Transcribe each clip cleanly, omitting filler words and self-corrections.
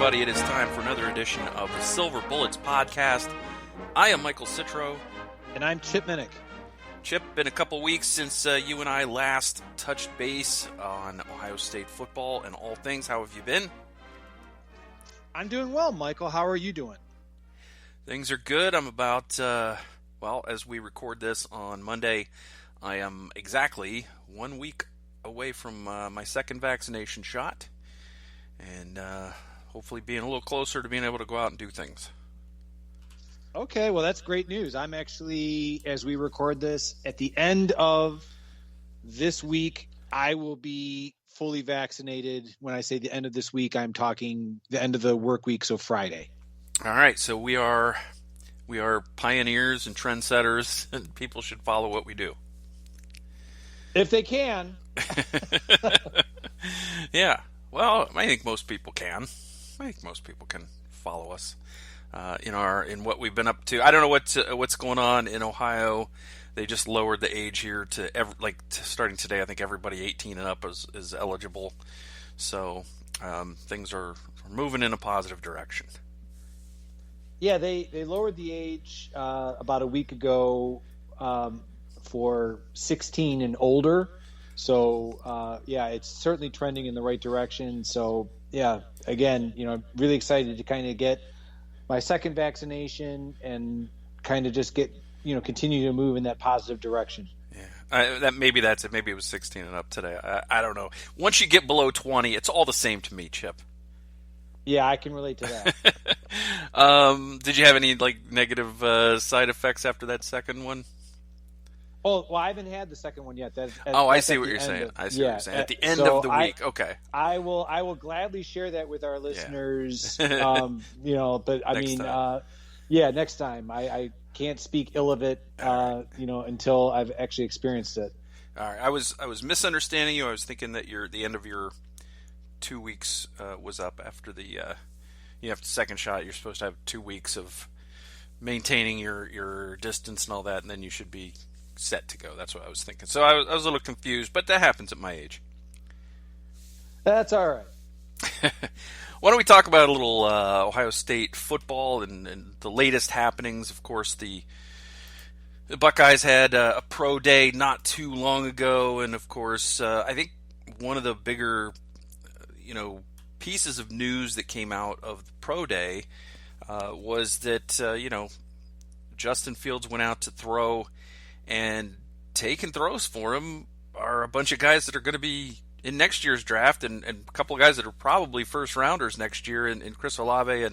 everybody. It is time for another edition of the Silver Bullets podcast. I am Michael Citro. And I'm Chip Minnich. Chip, been a couple weeks since you and I last touched base on Ohio State football and all things. How have you been? I'm doing well, Michael. How are you doing? Things are good. I'm about, as we record this on Monday, I am exactly 1 week away from my second vaccination shot. And hopefully being a little closer to being able to go out and do things. Okay, well, that's great news. I'm actually, as we record this, at the end of this week, I will be fully vaccinated. When I say the end of this week, I'm talking the end of the work week, so Friday. All right, so we are pioneers and trendsetters, and people should follow what we do. If they can. Yeah. Well, I think most people can. Follow us in what we've been up to. I don't know what's going on in Ohio. They just lowered the age here to starting today. I think everybody 18 and up is eligible. So things are moving in a positive direction. Yeah, they lowered the age about a week ago for 16 and older. So, it's certainly trending in the right direction. So, again, really excited to kind of get my second vaccination and kind of just get, continue to move in that positive direction. Yeah, maybe that's it. Maybe it was 16 and up today. I don't know. Once you get below 20, it's all the same to me, Chip. Yeah, I can relate to that. Did you have any negative side effects after that second one? Oh, well, I haven't had the second one yet. I see what you're saying. At the end of the week, okay. I will gladly share that with our listeners. Yeah. But I mean, next time. I can't speak ill of it, until I've actually experienced it. All right. I was misunderstanding you. I was thinking that the end of your 2 weeks was up after the second shot. You're supposed to have 2 weeks of maintaining your distance and all that, and then you should be set to go. That's what I was thinking. So I was a little confused, but that happens at my age. That's all right. Why don't we talk about a little Ohio State football and the latest happenings? Of course, the Buckeyes had a pro day not too long ago, and of course, I think one of the bigger, pieces of news that came out of the pro day was that Justin Fields went out to throw. And taking throws for him are a bunch of guys that are going to be in next year's draft, and a couple of guys that are probably first rounders next year, in Chris Olave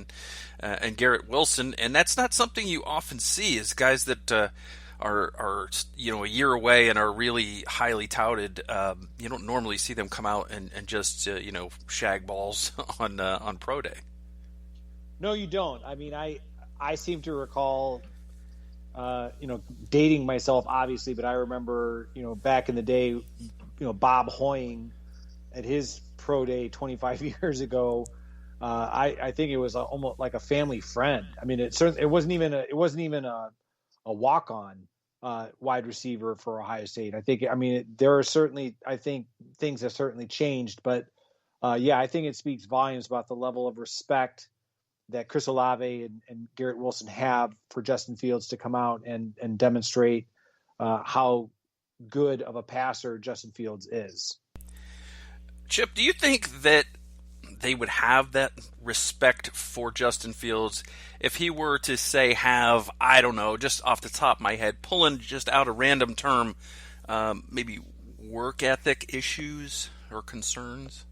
and Garrett Wilson. And that's not something you often see, is guys that are a year away and are really highly touted. You don't normally see them come out and just shag balls on pro day. No, you don't. I mean, I seem to recall. Dating myself, obviously, but I remember, back in the day, Bob Hoying at his pro day 25 years ago. I think it was almost like a family friend. I mean, it wasn't even a walk-on wide receiver for Ohio State. There are certainly, things have certainly changed, but I think it speaks volumes about the level of respect that Chris Olave and Garrett Wilson have for Justin Fields to come out and demonstrate how good of a passer Justin Fields is. Chip, do you think that they would have that respect for Justin Fields if he were to say have, I don't know, just off the top of my head, pulling just out a random term, maybe work ethic issues or concerns?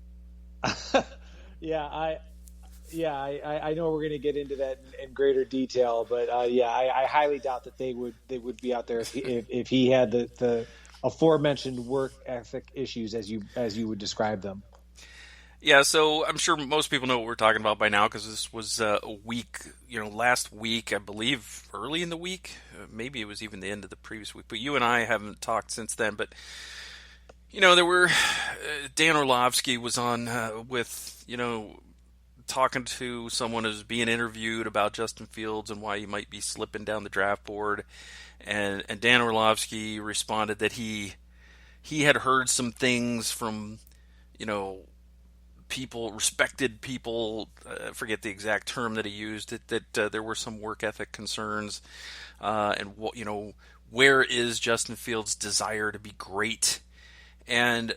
I know we're going to get into that in greater detail, but I highly doubt that they would be out there if he had the aforementioned work ethic issues as you would describe them. Yeah, so I'm sure most people know what we're talking about by now, because this was a week, last week, I believe, early in the week. Maybe it was even the end of the previous week, but you and I haven't talked since then. But there were Dan Orlovsky was on with talking to someone who's being interviewed about Justin Fields and why he might be slipping down the draft board, and Dan Orlovsky responded that he had heard some things from people, respected people, forget the exact term that he used, that there were some work ethic concerns, and where is Justin Fields' desire to be great? And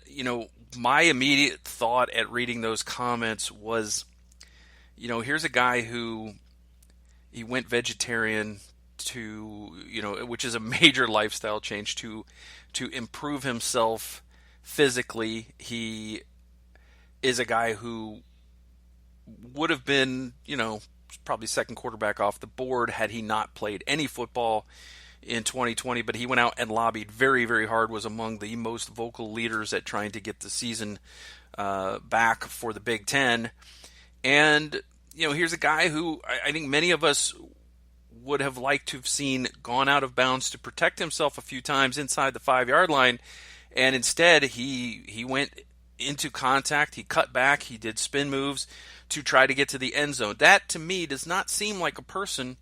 my immediate thought at reading those comments was, here's a guy who he went vegetarian to, which is a major lifestyle change to improve himself physically. He is a guy who would have been, probably second quarterback off the board had he not played any football in 2020, but he went out and lobbied very, very hard, was among the most vocal leaders at trying to get the season back for the Big Ten. And, here's a guy who I think many of us would have liked to have seen gone out of bounds to protect himself a few times inside the 5-yard line. And instead, he went into contact, he cut back, he did spin moves to try to get to the end zone. That, to me, does not seem like a person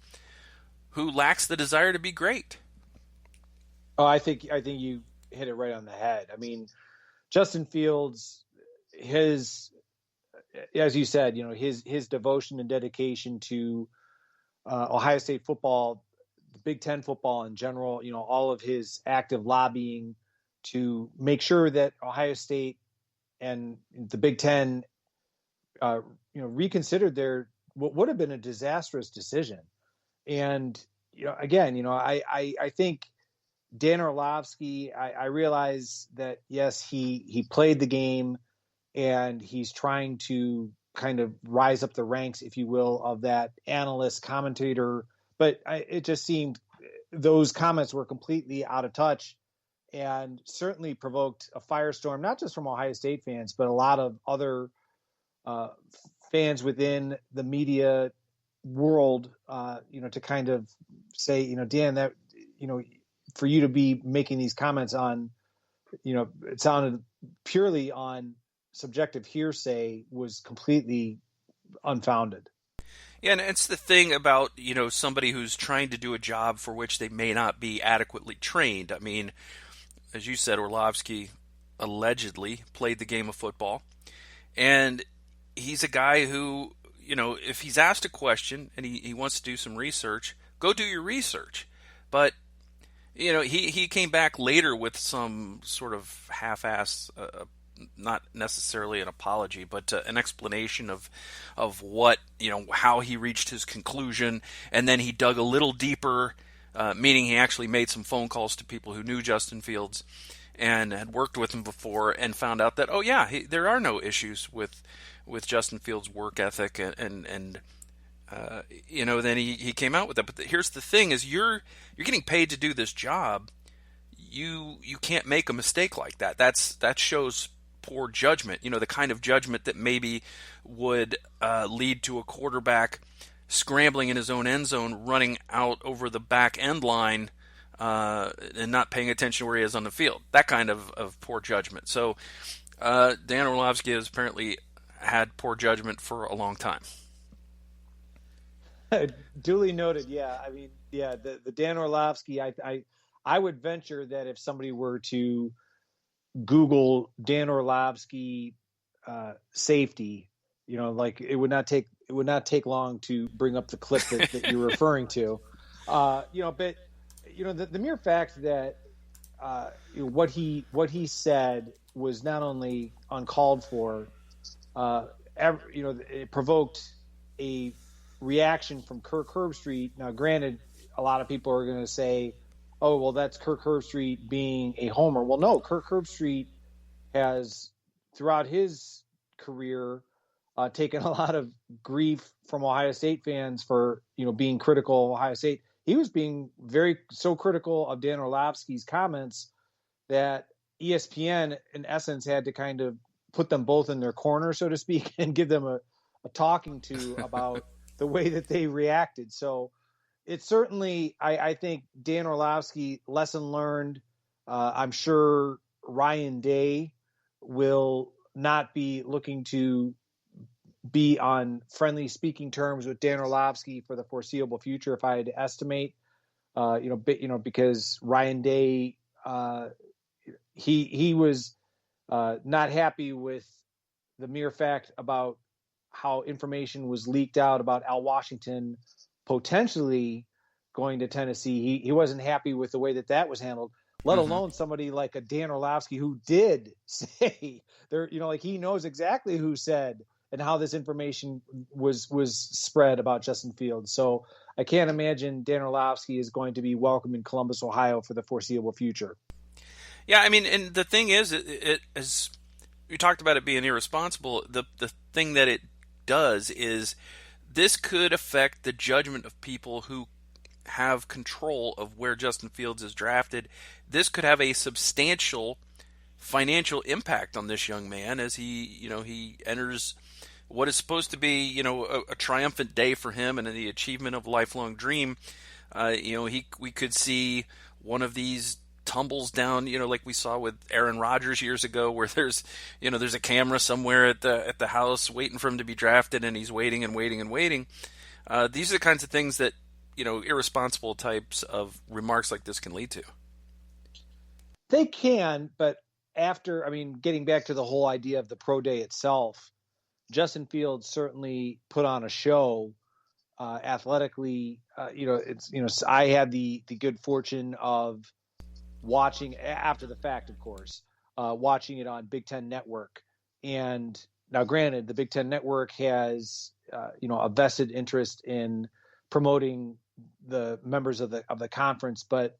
who lacks the desire to be great. Oh, I think you hit it right on the head. I mean, Justin Fields, as you said, his devotion and dedication to Ohio State football, the Big Ten football in general, all of his active lobbying to make sure that Ohio State and the Big Ten, reconsidered their what would have been a disastrous decision. And again, I think Dan Orlovsky, I realize that yes, he played the game, and he's trying to kind of rise up the ranks, if you will, of that analyst commentator. But it just seemed those comments were completely out of touch, and certainly provoked a firestorm, not just from Ohio State fans, but a lot of other fans within the media world, to kind of say, Dan, that, for you to be making these comments on, it sounded purely on subjective hearsay, was completely unfounded. Yeah, and it's the thing about, somebody who's trying to do a job for which they may not be adequately trained. I mean, as you said, Orlovsky allegedly played the game of football, and he's a guy who, if he's asked a question and he wants to do some research, go do your research. But, he came back later with some sort of half-ass, not necessarily an apology, but an explanation of what, how he reached his conclusion. And then he dug a little deeper, meaning he actually made some phone calls to people who knew Justin Fields and had worked with him before, and found out that, there are no issues with Justin Fields' work ethic, and then he came out with that. But here's the thing: is you're getting paid to do this job. You can't make a mistake like that. That shows poor judgment. The kind of judgment that maybe would lead to a quarterback scrambling in his own end zone, running out over the back end line, and not paying attention where he is on the field. That kind of poor judgment. So Dan Orlovsky has apparently had poor judgment for a long time. Duly noted. Yeah, I mean, the Dan Orlovsky, I would venture that if somebody were to Google Dan Orlovsky safety, it would not take long to bring up the clip that you're referring to. But the mere fact that what he said was not only uncalled for, it provoked a reaction from Kirk Herbstreit. Now, granted, a lot of people are going to say, oh, well, that's Kirk Herbstreit being a homer. Well, no, Kirk Herbstreit has, throughout his career, taken a lot of grief from Ohio State fans for, being critical of Ohio State. He was being so critical of Dan Orlovsky's comments that ESPN, in essence, had to kind of put them both in their corner, so to speak, and give them a talking to about the way that they reacted. So it's certainly, I think, Dan Orlovsky, lesson learned. I'm sure Ryan Day will not be looking to be on friendly speaking terms with Dan Orlovsky for the foreseeable future, if I had to estimate. Because Ryan Day, he was not happy with the mere fact about how information was leaked out about Al Washington potentially going to Tennessee, he wasn't happy with the way that was handled, let alone somebody like a Dan Orlovsky who did say there, like he knows exactly who said and how this information was spread about Justin Fields. So I can't imagine Dan Orlovsky is going to be welcome in Columbus, Ohio for the foreseeable future. Yeah, I mean, and the thing is, it as you talked about it being irresponsible, the thing that it does is this could affect the judgment of people who have control of where Justin Fields is drafted. This could have a substantial financial impact on this young man as he enters what is supposed to be, a triumphant day for him and the achievement of a lifelong dream. We could see one of these tumbles down, like we saw with Aaron Rodgers years ago, where there's a camera somewhere at the house waiting for him to be drafted, and he's waiting and waiting and waiting. These are the kinds of things that irresponsible types of remarks like this can lead to. They can, but getting back to the whole idea of the pro day itself, Justin Fields certainly put on a show athletically. I had the good fortune of watching after the fact, of course, watching it on Big Ten Network. And now, granted, the Big Ten Network has a vested interest in promoting the members of the conference, but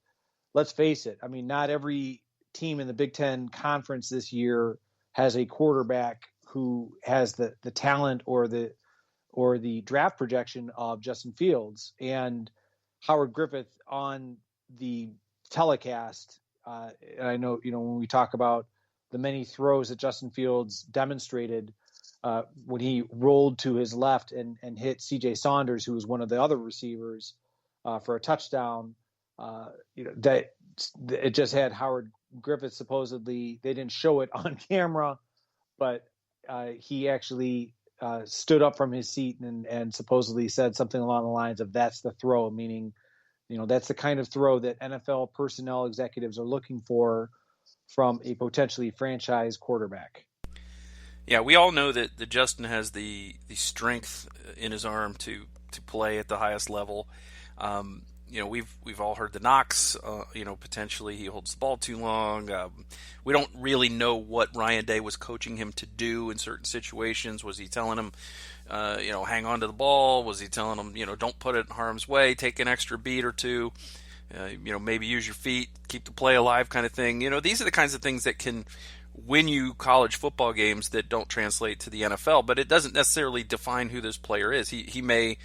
let's face it. I mean, not every team in the Big Ten Conference this year has a quarterback who has the talent or the draft projection of Justin Fields. And Howard Griffith on the telecast, and I know, when we talk about the many throws that Justin Fields demonstrated when he rolled to his left and hit C.J. Saunders, who was one of the other receivers, for a touchdown, that it just had Howard Griffith supposedly, they didn't show it on camera, but he actually stood up from his seat and supposedly said something along the lines of "that's the throw," meaning, that's the kind of throw that NFL personnel executives are looking for from a potentially franchise quarterback. Yeah, we all know that Justin has the strength in his arm to play at the highest level. We've all heard the knocks. Potentially he holds the ball too long. We don't really know what Ryan Day was coaching him to do in certain situations. Was he telling him, hang on to the ball? Was he telling him, don't put it in harm's way, take an extra beat or two, maybe use your feet, keep the play alive kind of thing. These are the kinds of things that can win you college football games that don't translate to the NFL, but it doesn't necessarily define who this player is. He may,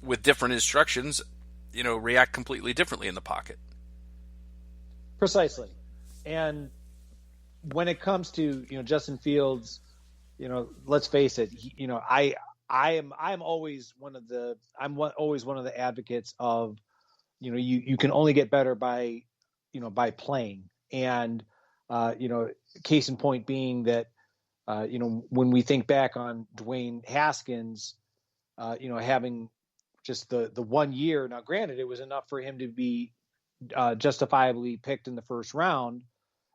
with different instructions, react completely differently in the pocket. Precisely. And when it comes to, Justin Fields, let's face it, I'm always one of the advocates of, you can only get better by playing. And, case in point being that, when we think back on Dwayne Haskins, having just the 1 year. Now, granted, it was enough for him to be justifiably picked in the first round.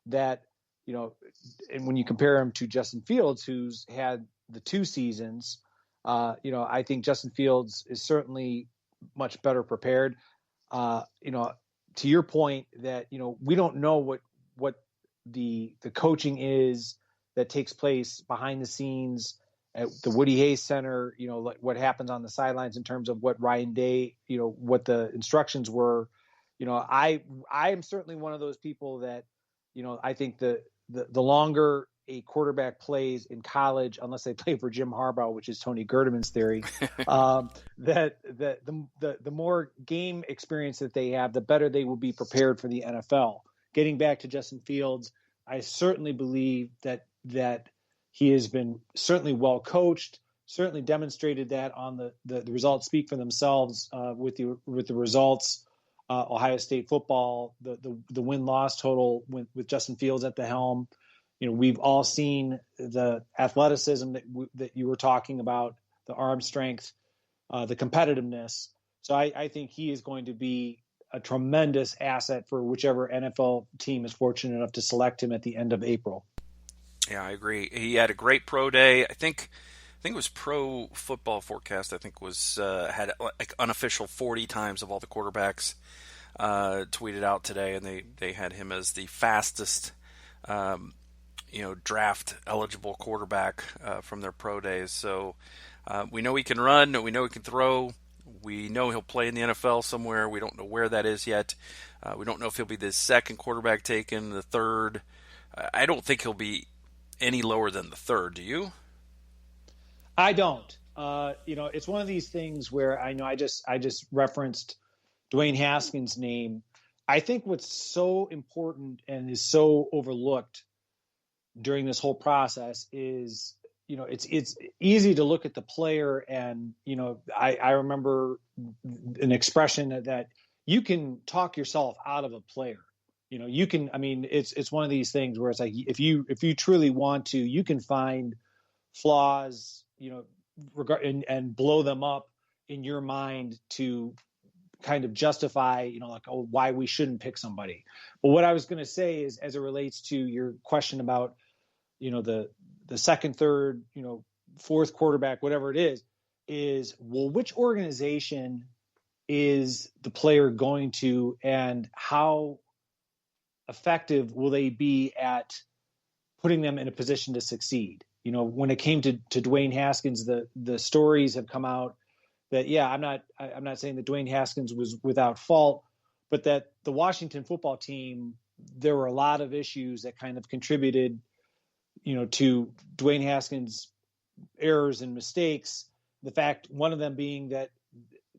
That, and when you compare him to Justin Fields, who's had the 2 seasons, I think Justin Fields is certainly much better prepared. To your point that, we don't know what the coaching is that takes place behind the scenes at the Woody Hayes Center, what happens on the sidelines in terms of what Ryan Day, what the instructions were. I am certainly one of those people that, I think the longer a quarterback plays in college, unless they play for Jim Harbaugh, which is Tony Gerdeman's theory, that the more game experience that they have, the better they will be prepared for the NFL. Getting back to Justin Fields, I certainly believe that he has been certainly well coached, certainly demonstrated that on the results speak for themselves with the results. Ohio State football, the win-loss total with Justin Fields at the helm. We've all seen the athleticism that you were talking about, the arm strength, the competitiveness. So I think he is going to be a tremendous asset for whichever NFL team is fortunate enough to select him at the end of April. Yeah, I agree. He had a great pro day. I think it was Pro Football Forecast. I think was had like unofficial 40 times of all the quarterbacks tweeted out today, and they had him as the fastest draft eligible quarterback from their pro days. So we know he can run. We know he can throw. We know he'll play in the NFL somewhere. We don't know where that is yet. We don't know if he'll be the second quarterback taken, the third. I don't think he'll be any lower than the third. Do you? I don't. It's one of these things where I know I just referenced Dwayne Haskins' name. I think what's so important and is so overlooked during this whole process is, it's easy to look at the player and, I remember an expression that you can talk yourself out of a player. You can, I mean, it's one of these things where it's like, if you truly want to, you can find flaws, and blow them up in your mind to kind of justify, why we shouldn't pick somebody. But what I was going to say is, as it relates to your question about, the second, third, fourth quarterback, whatever it is, well, which organization is the player going to, and how effective will they be at putting them in a position to succeed? When it came to Dwayne Haskins, the stories have come out that, yeah, I'm not saying that Dwayne Haskins was without fault, but that the Washington football team, there were a lot of issues that kind of contributed, to Dwayne Haskins' errors and mistakes. The fact, one of them being that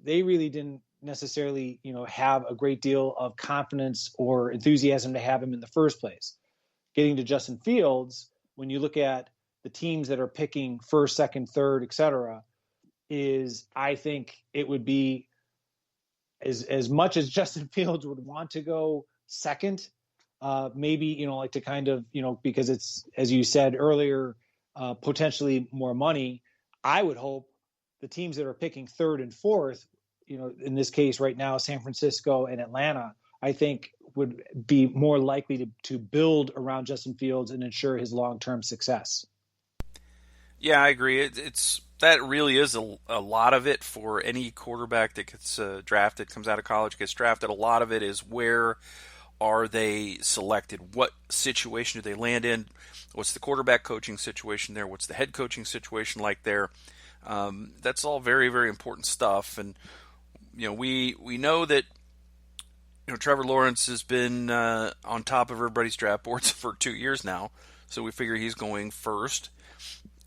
they really didn't necessarily, have a great deal of confidence or enthusiasm to have him in the first place. Getting to Justin Fields, when you look at the teams that are picking first, second, third, et cetera, is, I think it would be, as much as Justin Fields would want to go second, maybe, like to kind of, because it's, as you said earlier, potentially more money. I would hope the teams that are picking third and fourth, in this case right now, San Francisco and Atlanta, I think would be more likely to build around Justin Fields and ensure his long-term success. Yeah, I agree. It's that really is a lot of it for any quarterback that gets drafted, comes out of college, gets drafted. A lot of it is, where are they selected? What situation do they land in? What's the quarterback coaching situation there? What's the head coaching situation like there? That's all very, very important stuff. And we know that Trevor Lawrence has been on top of everybody's draft boards for 2 years now, so we figure he's going first.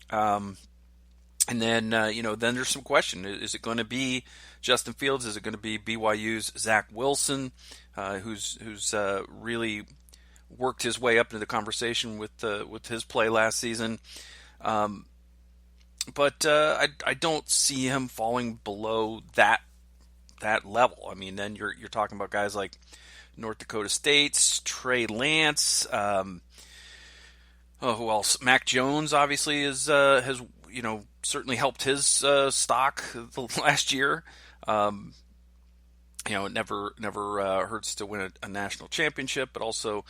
And then then there's some question: is it going to be Justin Fields? Is it going to be BYU's Zach Wilson, who's really worked his way up into the conversation with his play last season? But I don't see him falling below that level. I mean, then you're talking about guys like North Dakota State's Trey Lance. Who else? Mac Jones obviously has certainly helped his stock the last year. It never hurts to win a national championship, but also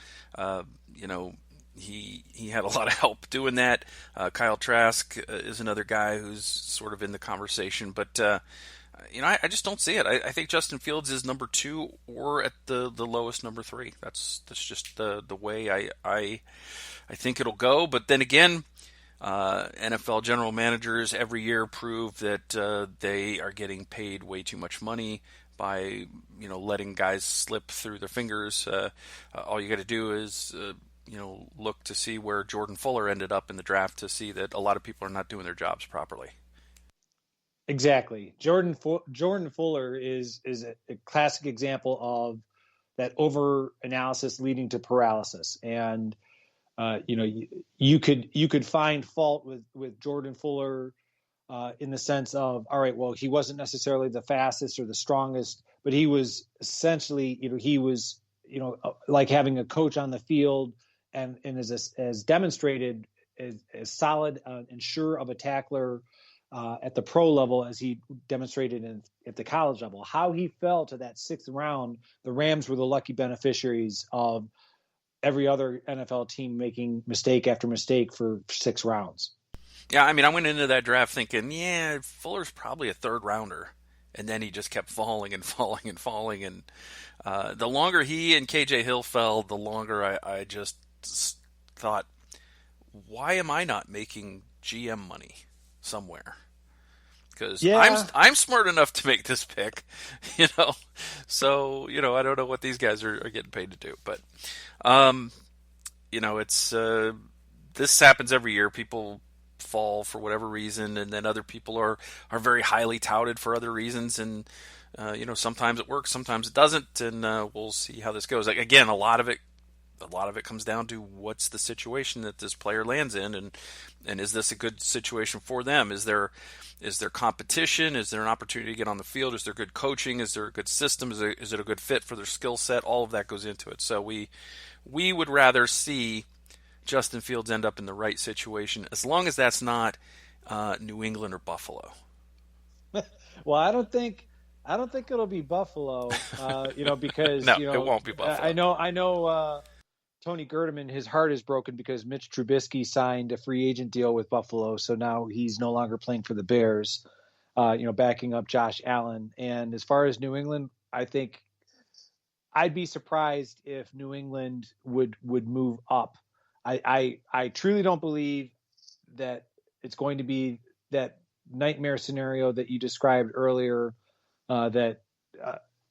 he had a lot of help doing that. Kyle Trask is another guy who's sort of in the conversation, but I just don't see it. I think Justin Fields is number 2 or at the lowest number 3. That's just the way I think it'll go. But then again, NFL general managers every year prove that they are getting paid way too much money by letting guys slip through their fingers. All you got to do is look to see where Jordan Fuller ended up in the draft to see that a lot of people are not doing their jobs properly. Exactly. Jordan Fuller is a classic example of that over analysis leading to paralysis. And you could find fault with Jordan Fuller in the sense of, all right, well, he wasn't necessarily the fastest or the strongest, but he was essentially, he was, like having a coach on the field and as demonstrated as solid and sure of a tackler at the pro level as he demonstrated at the college level. How he fell to that 6th round, the Rams were the lucky beneficiaries of every other NFL team making mistake after mistake for 6 rounds. Yeah, I mean, I went into that draft thinking, yeah, Fuller's probably a third rounder. And then he just kept falling and falling and falling. And the longer he and KJ Hill fell, the longer I just thought, why am I not making GM money somewhere? Because I'm smart enough to make this pick, So, I don't know what these guys are getting paid to do. But, it's this happens every year. People fall for whatever reason, and then other people are very highly touted for other reasons. And, sometimes it works, sometimes it doesn't. And we'll see how this goes. Like, again, a lot of it comes down to what's the situation that this player lands in, and is this a good situation for them? Is there competition? Is there an opportunity to get on the field? Is there good coaching? Is there a good system? Is it a good fit for their skill set? All of that goes into it. So we would rather see Justin Fields end up in the right situation, as long as that's not New England or Buffalo. Well, I don't think it'll be Buffalo, because no, it won't be Buffalo. I know. Tony Gerdeman, his heart is broken because Mitch Trubisky signed a free agent deal with Buffalo, so now he's no longer playing for the Bears, backing up Josh Allen. And as far as New England, I think I'd be surprised if New England would move up. I truly don't believe that it's going to be that nightmare scenario that you described earlier, that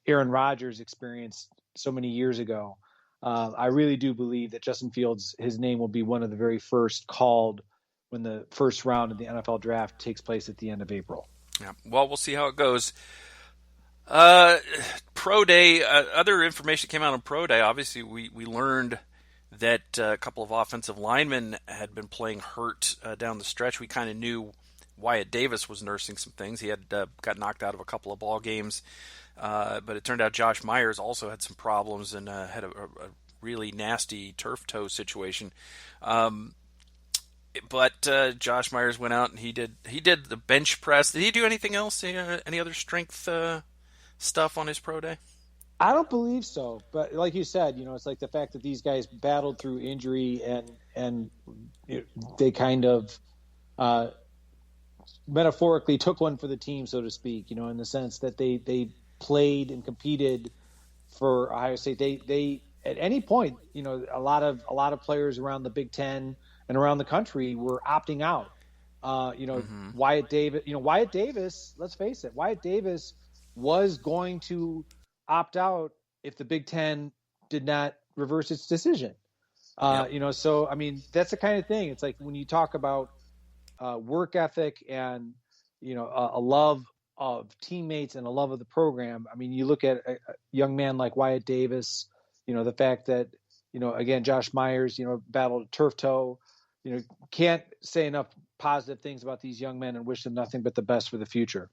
Aaron Rodgers experienced so many years ago. I really do believe that Justin Fields, his name will be one of the very first called when the first round of the NFL draft takes place at the end of April. Yeah. Well, we'll see how it goes. Pro Day, other information came out on Pro Day. Obviously, we learned that a couple of offensive linemen had been playing hurt down the stretch. We kind of knew Wyatt Davis was nursing some things. He had got knocked out of a couple of ball games. But it turned out Josh Myers also had some problems and had a really nasty turf toe situation. But Josh Myers went out and he did the bench press. Did he do anything else? Any other strength stuff on his pro day? I don't believe so. But like you said, it's like the fact that these guys battled through injury and they kind of metaphorically took one for the team, so to speak. In the sense that they played and competed for Ohio State. They at any point, a lot of players around the Big Ten and around the country were opting out. Wyatt Davis, let's face it, Wyatt Davis was going to opt out if the Big Ten did not reverse its decision. So I mean, that's the kind of thing. It's like when you talk about work ethic and a love of teammates and a love of the program. I mean, you look at a young man like Wyatt Davis, the fact that, again, Josh Myers, battled a turf toe, can't say enough positive things about these young men and wish them nothing but the best for the future.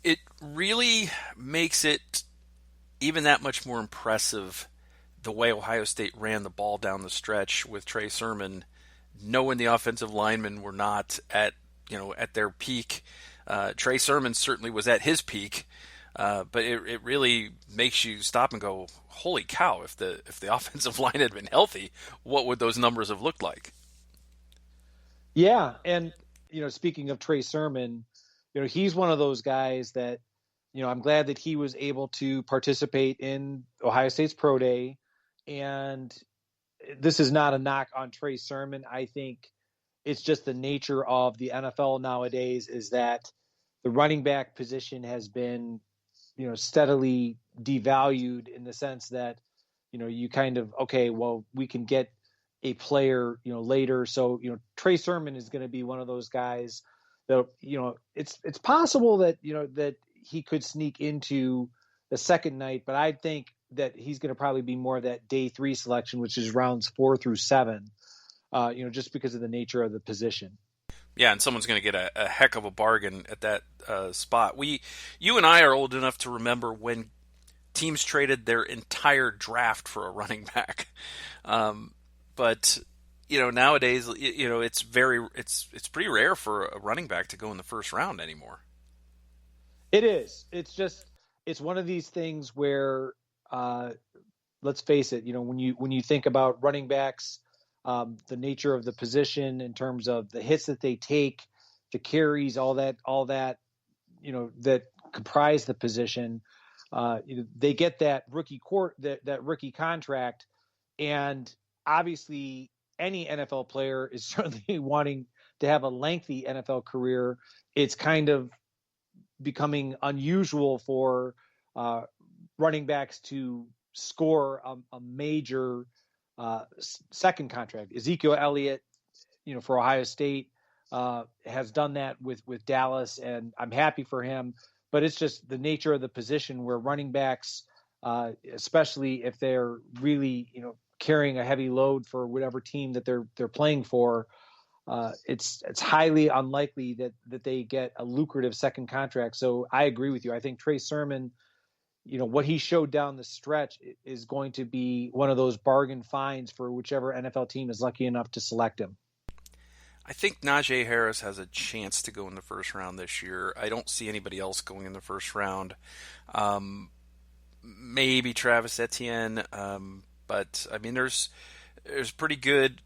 It really makes it even that much more impressive the way Ohio State ran the ball down the stretch with Trey Sermon, knowing the offensive linemen were not at their peak. Trey Sermon certainly was at his peak, but it really makes you stop and go, holy cow, if the offensive line had been healthy, what would those numbers have looked like? Yeah, and speaking of Trey Sermon, he's one of those guys that, I'm glad that he was able to participate in Ohio State's Pro Day, and this is not a knock on Trey Sermon. I think it's just the nature of the NFL nowadays is that the running back position has been, steadily devalued in the sense that, you kind of, okay, well, we can get a player, later. So, Trey Sermon is going to be one of those guys that, it's possible that, that he could sneak into the second night, but I think that he's going to probably be more of that day 3 selection, which is rounds 4 through 7. Just because of the nature of the position. Yeah, and someone's going to get a heck of a bargain at that spot. You and I are old enough to remember when teams traded their entire draft for a running back. But nowadays, it's pretty rare for a running back to go in the first round anymore. It is. It's one of these things where let's face it, when you think about running backs, the nature of the position in terms of the hits that they take, the carries, all that, that comprise the position, they get that that rookie contract, and obviously any NFL player is certainly wanting to have a lengthy NFL career. It's kind of becoming unusual for running backs to score a major second contract. Ezekiel Elliott, for Ohio State, has done that with Dallas, and I'm happy for him. But it's just the nature of the position where running backs, especially if they're really, carrying a heavy load for whatever team that they're playing for, it's highly unlikely that they get a lucrative second contract. So I agree with you. I think Trey Sermon, what he showed down the stretch is going to be one of those bargain finds for whichever NFL team is lucky enough to select him. I think Najee Harris has a chance to go in the first round this year. I don't see anybody else going in the first round. Maybe Travis Etienne, but I mean, there's pretty good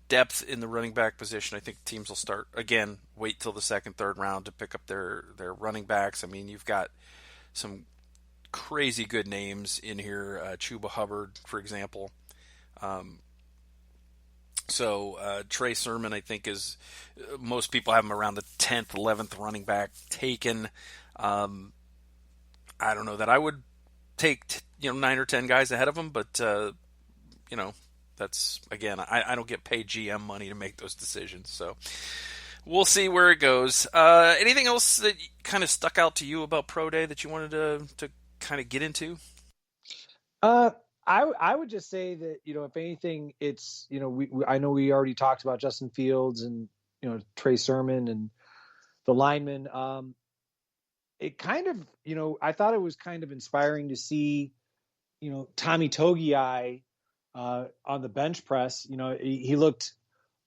depth in the running back position. I think teams will start again. Wait till the second, third round to pick up their running backs. I mean, you've got some crazy good names in here. Chuba Hubbard, for example. So Trey Sermon, I think, is most people have him around the 10th, 11th running back taken. I don't know that I would take 9 or 10 guys ahead of him, but that's, again, I don't get paid GM money to make those decisions. So we'll see where it goes. Anything else that kind of stuck out to you about Pro Day that you wanted to kind of get into? I would just say that, if anything, it's, I know we already talked about Justin Fields and, Trey Sermon and the linemen. It kind of, I thought it was kind of inspiring to see, Tommy Togiai on the bench press. He looked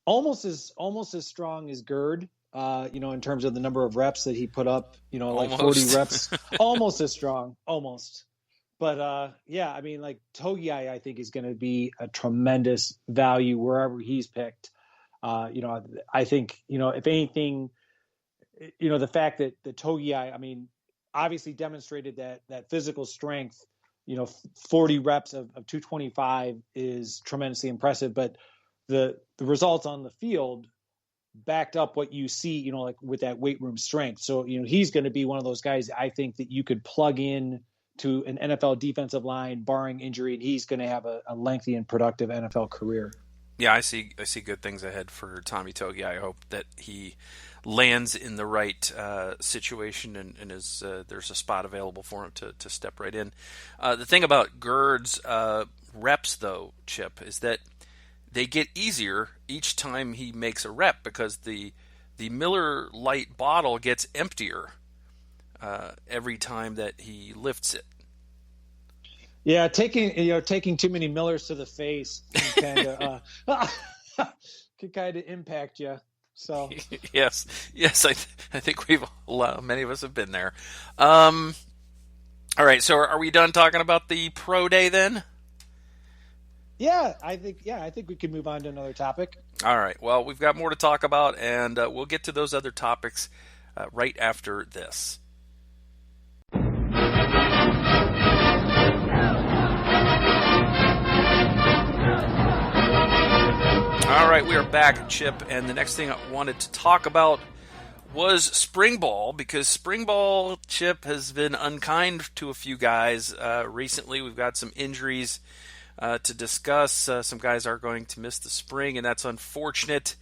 almost as strong as Gerd, in terms of the number of reps that he put up, like 40 reps, almost as strong, almost. But yeah, I mean, like Togiai, I think is going to be a tremendous value wherever he's picked. I think, if anything, the fact that the Togiai, I mean, obviously demonstrated that physical strength, 40 reps of 225 is tremendously impressive, but the results on the field backed up what you see, like with that weight room strength. So, he's going to be one of those guys I think that you could plug in to an NFL defensive line, barring injury, and he's going to have a lengthy and productive NFL career. Yeah, I see good things ahead for Tommy Togiai. I hope that he lands in the right situation and is there's a spot available for him to step right in. The thing about Gerd's reps, though, Chip, is that they get easier each time he makes a rep because the Miller Lite bottle gets emptier every time that he lifts it. Yeah, taking too many Millers to the face can kind of impact you. So yes, I think many of us have been there. All right, so are we done talking about the Pro Day then? Yeah, I think we can move on to another topic. All right. Well, we've got more to talk about, and we'll get to those other topics right after this. All right, we are back, Chip, and the next thing I wanted to talk about was spring ball, because spring ball, Chip, has been unkind to a few guys recently. We've got some injuries to discuss. Some guys are going to miss the spring, and that's unfortunate.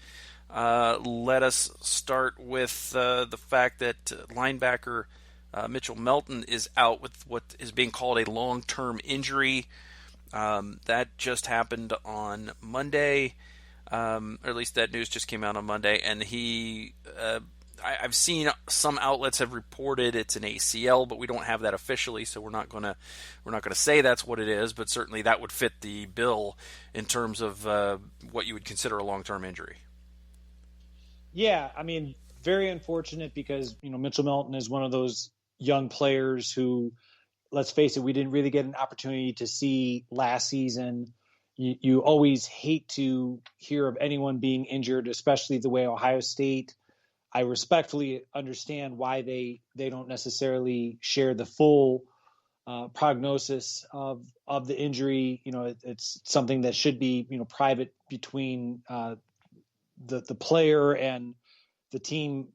Let us start with the fact that linebacker Mitchell Melton is out with what is being called a long-term injury. That just happened on Monday. Or at least that news just came out on Monday, and I've seen some outlets have reported it's an ACL, but we don't have that officially, so we're not gonna say that's what it is. But certainly that would fit the bill in terms of what you would consider a long-term injury. Yeah, I mean, very unfortunate because Mitchell Melton is one of those young players who let's face it, we didn't really get an opportunity to see last season. You always hate to hear of anyone being injured, especially the way Ohio State. I respectfully understand why they don't necessarily share the full prognosis of the injury. It's something that should be private between the player and the team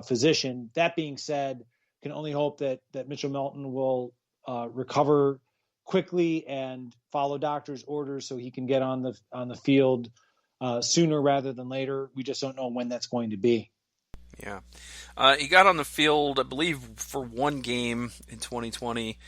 physician. That being said, can only hope that Mitchell Melton will recover quickly and follow doctor's orders so he can get on the field sooner rather than later. We just don't know when that's going to be. Yeah. He got on the field, I believe, for one game in 2020,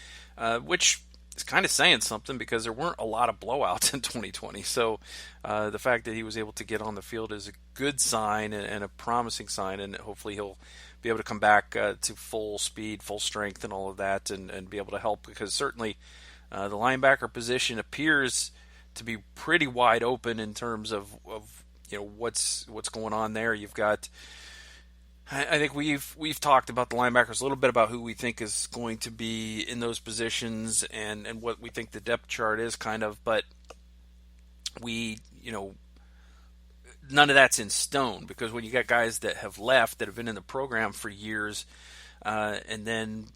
which is kind of saying something because there weren't a lot of blowouts in 2020. So the fact that he was able to get on the field is a good sign and a promising sign, and hopefully he'll be able to come back to full speed, full strength, and all of that, and be able to help, because certainly the linebacker position appears to be pretty wide open in terms of what's going on there. You've got, I think we've talked about the linebackers a little bit, about who we think is going to be in those positions and what we think the depth chart is kind of, but none of that's in stone, because when you got guys that have left, that have been in the program for years, and then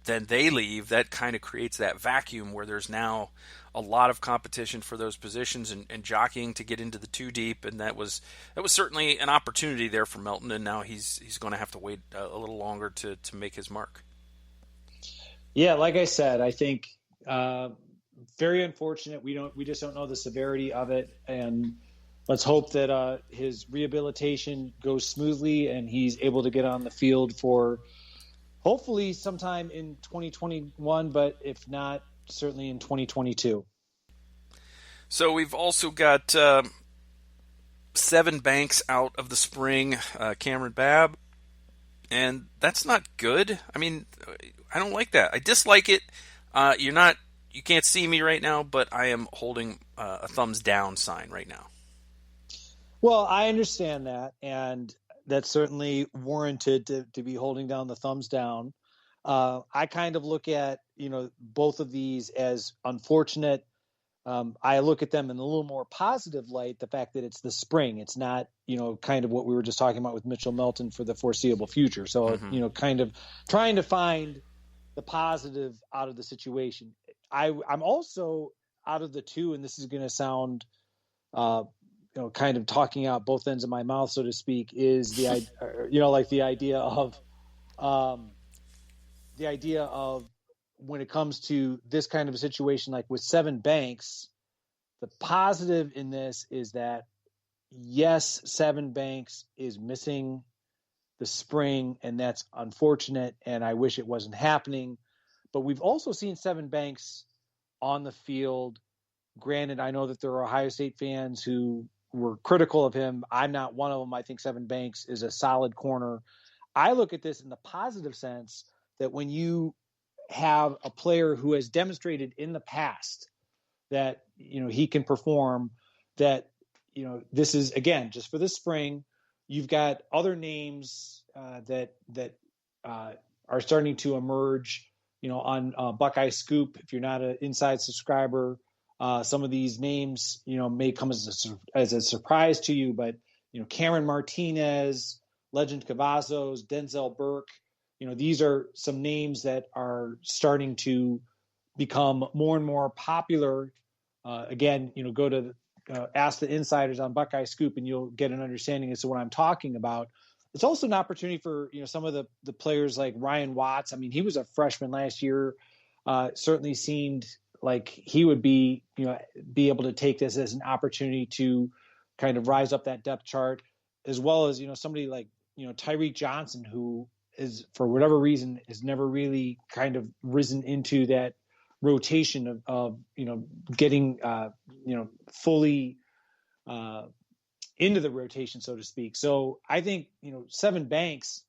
they leave, that kind of creates that vacuum where there's now a lot of competition for those positions and jockeying to get into the two deep, and that was certainly an opportunity there for Melton, and now he's going to have to wait a little longer to make his mark. Yeah, like I said, I think very unfortunate. We just don't know the severity of it, and let's hope that his rehabilitation goes smoothly and he's able to get on the field for hopefully sometime in 2021, but if not, certainly in 2022. So we've also got Sevyn Banks out of the spring, Cameron Babb, and that's not good. I mean, I don't like that. I dislike it. You can't see me right now, but I am holding a thumbs down sign right now. Well, I understand that, and that's certainly warranted to be holding down the thumbs down. I kind of look at, both of these as unfortunate. I look at them in a little more positive light, the fact that it's the spring. It's not, kind of what we were just talking about with Mitchell Melton for the foreseeable future. So, kind of trying to find the positive out of the situation. I'm also, out of the two, and this is going to sound, kind of talking out both ends of my mouth, so to speak, is the idea of when it comes to this kind of a situation, like with Sevyn Banks, the positive in this is that, yes, Sevyn Banks is missing the spring, and that's unfortunate, and I wish it wasn't happening. But we've also seen Sevyn Banks on the field. Granted, I know that there are Ohio State fans who were critical of him. I'm not one of them. I think Sevyn Banks is a solid corner. I look at this in the positive sense that when you have a player who has demonstrated in the past that, he can perform, that, this is, again, just for the spring, you've got other names that are starting to emerge, on Buckeye Scoop. If you're not an inside subscriber, some of these names, may come as a surprise to you, but, Cameron Martinez, Legend Cavazos, Denzel Burke, these are some names that are starting to become more and more popular. Again, go to Ask the Insiders on Buckeye Scoop, and you'll get an understanding as to what I'm talking about. It's also an opportunity for, some of the players like Ryan Watts. I mean, he was a freshman last year. Certainly seemed like he would be able to take this as an opportunity to kind of rise up that depth chart, as well as, somebody like, Tyreek Johnson, who is, for whatever reason, has never really kind of risen into that rotation of getting, fully into the rotation, so to speak. So I think, Sevyn Banks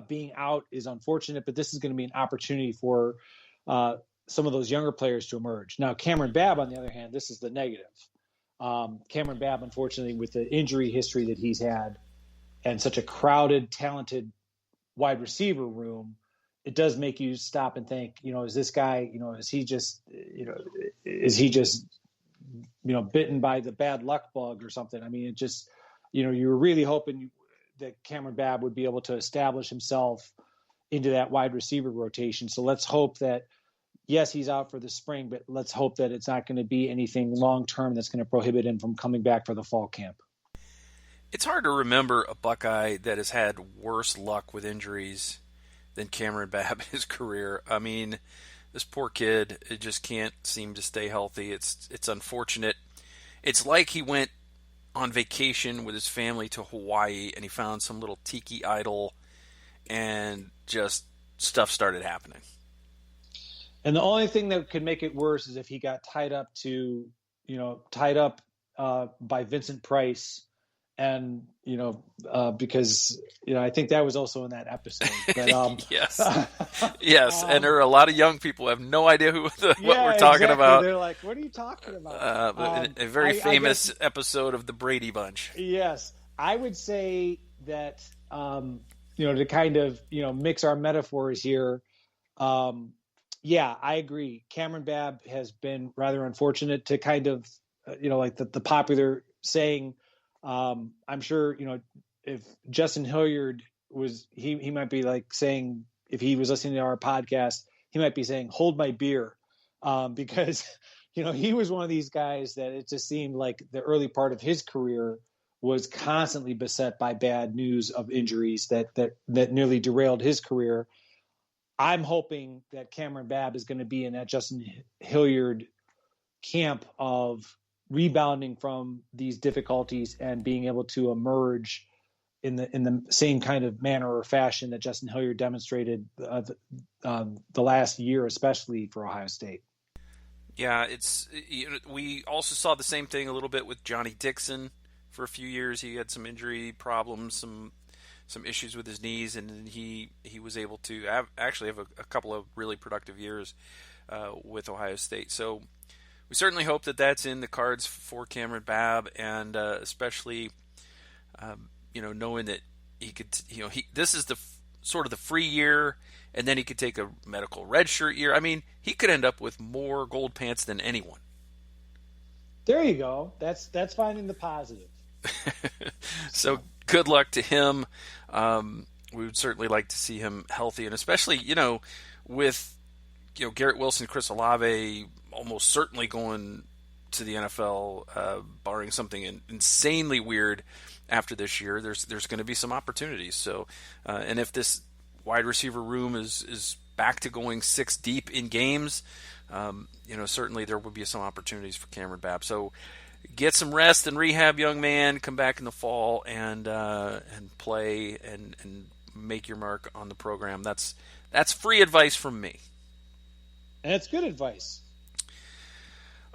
being out is unfortunate, but this is going to be an opportunity for some of those younger players to emerge. Now, Cameron Babb, on the other hand, this is the negative. Cameron Babb, unfortunately, with the injury history that he's had and such a crowded, talented wide receiver room, it does make you stop and think, is this guy, is he just bitten by the bad luck bug or something? I mean, it just, you were really hoping that Cameron Babb would be able to establish himself into that wide receiver rotation. So let's hope that, yes, he's out for the spring, but let's hope that it's not going to be anything long-term that's going to prohibit him from coming back for the fall camp. It's hard to remember a Buckeye that has had worse luck with injuries than Cameron Babb in his career. I mean, this poor kid, it just can't seem to stay healthy. It's unfortunate. It's like he went on vacation with his family to Hawaii and he found some little tiki idol and just stuff started happening. And the only thing that could make it worse is if he got tied up by Vincent Price. And, because, I think that was also in that episode. But, yes. Yes. And there are a lot of young people who have no idea what we're talking about. They're like, what are you talking about? A very famous episode of the Brady Bunch. Yes. I would say that, to kind of, mix our metaphors here. Yeah, I agree. Cameron Babb has been rather unfortunate to kind of, like the popular saying, I'm sure, if Justin Hilliard was, he might be like saying, if he was listening to our podcast, he might be saying, hold my beer. Because, he was one of these guys that it just seemed like the early part of his career was constantly beset by bad news of injuries that nearly derailed his career. I'm hoping that Cameron Babb is going to be in that Justin Hilliard camp of rebounding from these difficulties and being able to emerge in the same kind of manner or fashion that Justin Hilliard demonstrated the last year, especially for Ohio State. Yeah, we also saw the same thing a little bit with Johnny Dixon for a few years. He had some injury problems, some issues with his knees, and he was able to have a couple of really productive years with Ohio State. So we certainly hope that that's in the cards for Cameron Babb, and especially, knowing that he could, this is the sort of the free year, and then he could take a medical redshirt year. I mean, he could end up with more gold pants than anyone. There you go. That's finding the positive. So good luck to him. We would certainly like to see him healthy, and especially, with Garrett Wilson, Chris Olave almost certainly going to the NFL, barring something insanely weird after this year. There's going to be some opportunities. So, and if this wide receiver room is back to going 6 deep in games, certainly there will be some opportunities for Cameron Babb. So get some rest and rehab, young man. Come back in the fall and play and make your mark on the program. That's free advice from me. And it's good advice.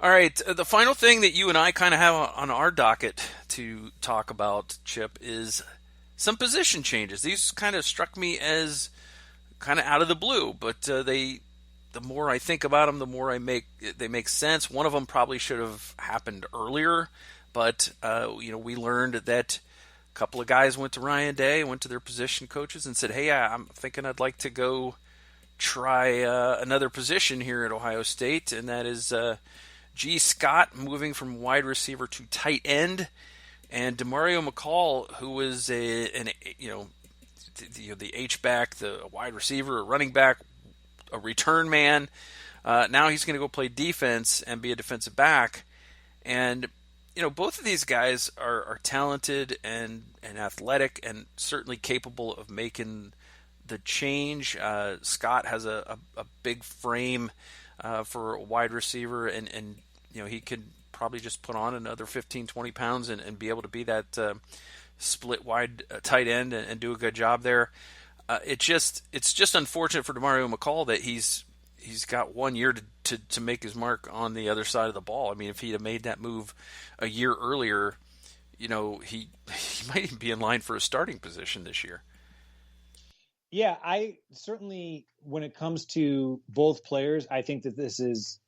All right, the final thing that you and I kind of have on our docket to talk about, Chip, is some position changes. These kind of struck me as kind of out of the blue, but the more I think about them, the more they make sense. One of them probably should have happened earlier, but we learned that a couple of guys went to Ryan Day, went to their position coaches, and said, "Hey, I'm thinking I'd like to go try another position here at Ohio State," and that is G. Scott moving from wide receiver to tight end, and DeMario McCall, who was the H-back, the wide receiver, a running back, a return man. Now he's going to go play defense and be a defensive back. And, both of these guys are talented and athletic and certainly capable of making the change. Scott has a big frame for a wide receiver, and he could probably just put on another 15, 20 pounds and be able to be that split wide tight end and do a good job there. It's just unfortunate for DeMario McCall that he's got 1 year to make his mark on the other side of the ball. I mean, if he'd have made that move a year earlier, he might even be in line for a starting position this year. Yeah, I certainly, when it comes to both players, I think that this is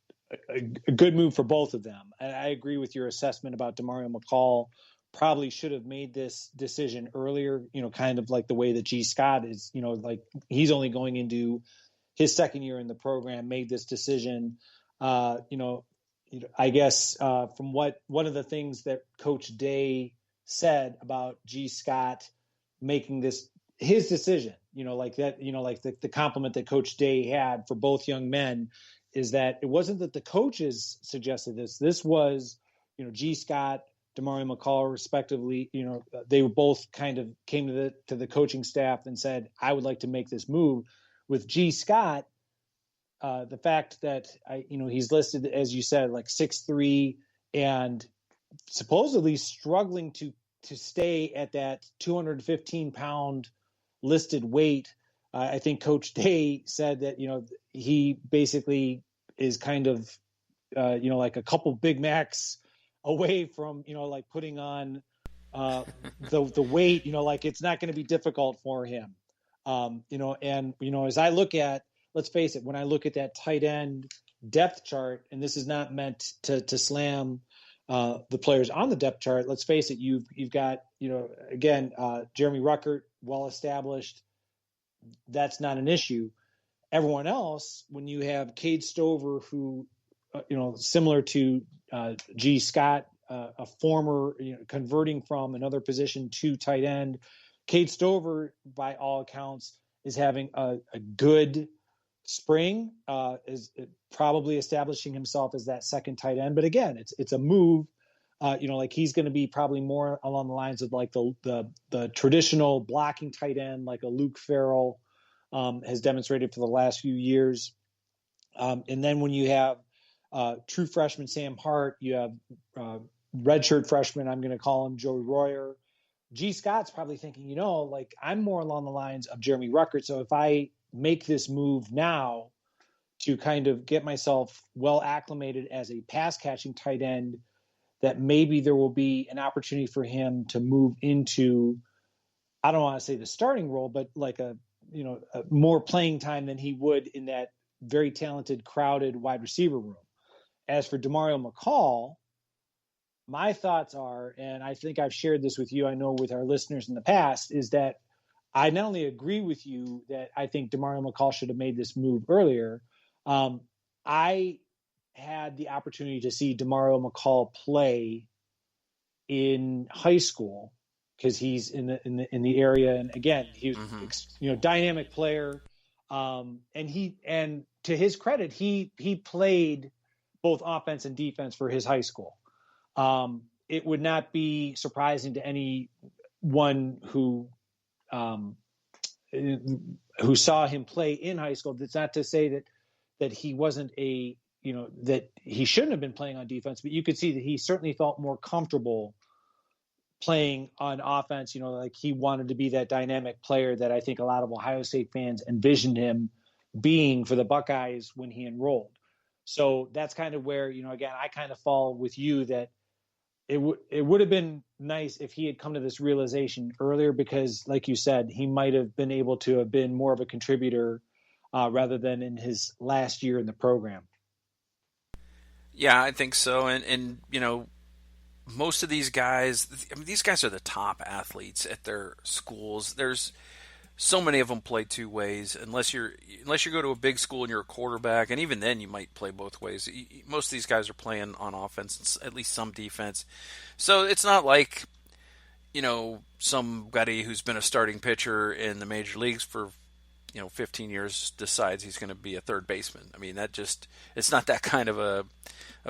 a good move for both of them. And I agree with your assessment about DeMario McCall probably should have made this decision earlier, kind of like the way that G. Scott is, like he's only going into his second year in the program, made this decision. I guess from what one of the things that Coach Day said about G. Scott making this his decision, like that, like the compliment that Coach Day had for both young men is that it wasn't that the coaches suggested this. This was, G. Scott, Demario McCall, respectively. They were both kind of came to the coaching staff and said, "I would like to make this move." With G. Scott, the fact that he's listed, as you said, like 6'3", and supposedly struggling to stay at that 215-pound listed weight. I think Coach Day said that he basically is kind of like a couple Big Macs away from like putting on the weight. Like it's not going to be difficult for him. As I look at, let's face it, when I look at that tight end depth chart, and this is not meant to slam the players on the depth chart. Let's face it, you've got, again, Jeremy Ruckert, well established. That's not an issue. Everyone else, when you have Cade Stover, who, similar to G. Scott, a former, converting from another position to tight end, Cade Stover, by all accounts, is having a good spring, is probably establishing himself as that second tight end. But again, it's a move. Like he's going to be probably more along the lines of like the traditional blocking tight end, like a Luke Farrell has demonstrated for the last few years. And then when you have true freshman Sam Hart, you have redshirt freshman, I'm going to call him Joey Royer. G. Scott's probably thinking, like I'm more along the lines of Jeremy Ruckert. So if I make this move now to kind of get myself well acclimated as a pass catching tight end, that maybe there will be an opportunity for him to move into, I don't want to say the starting role, but like a more playing time than he would in that very talented, crowded wide receiver room. As for Demario McCall, my thoughts are, and I think I've shared this with you, I know with our listeners in the past, is that I not only agree with you that I think Demario McCall should have made this move earlier. I had the opportunity to see Demario McCall play in high school because he's in the area, and again, he was dynamic player, and to his credit, he played both offense and defense for his high school. It would not be surprising to anyone who saw him play in high school. That's not to say that he wasn't that he shouldn't have been playing on defense, but you could see that he certainly felt more comfortable playing on offense. Like he wanted to be that dynamic player that I think a lot of Ohio State fans envisioned him being for the Buckeyes when he enrolled. So that's kind of where, again, I kind of fall with you that it would have been nice if he had come to this realization earlier, because like you said, he might have been able to have been more of a contributor rather than in his last year in the program. Yeah, I think so. And most of these guys, these guys are the top athletes at their schools. There's so many of them play two ways, unless you go to a big school and you're a quarterback, and even then you might play both ways. Most of these guys are playing on offense, at least some defense. So it's not like, somebody who's been a starting pitcher in the major leagues for 15 years decides he's going to be a third baseman. I mean, it's not that kind of a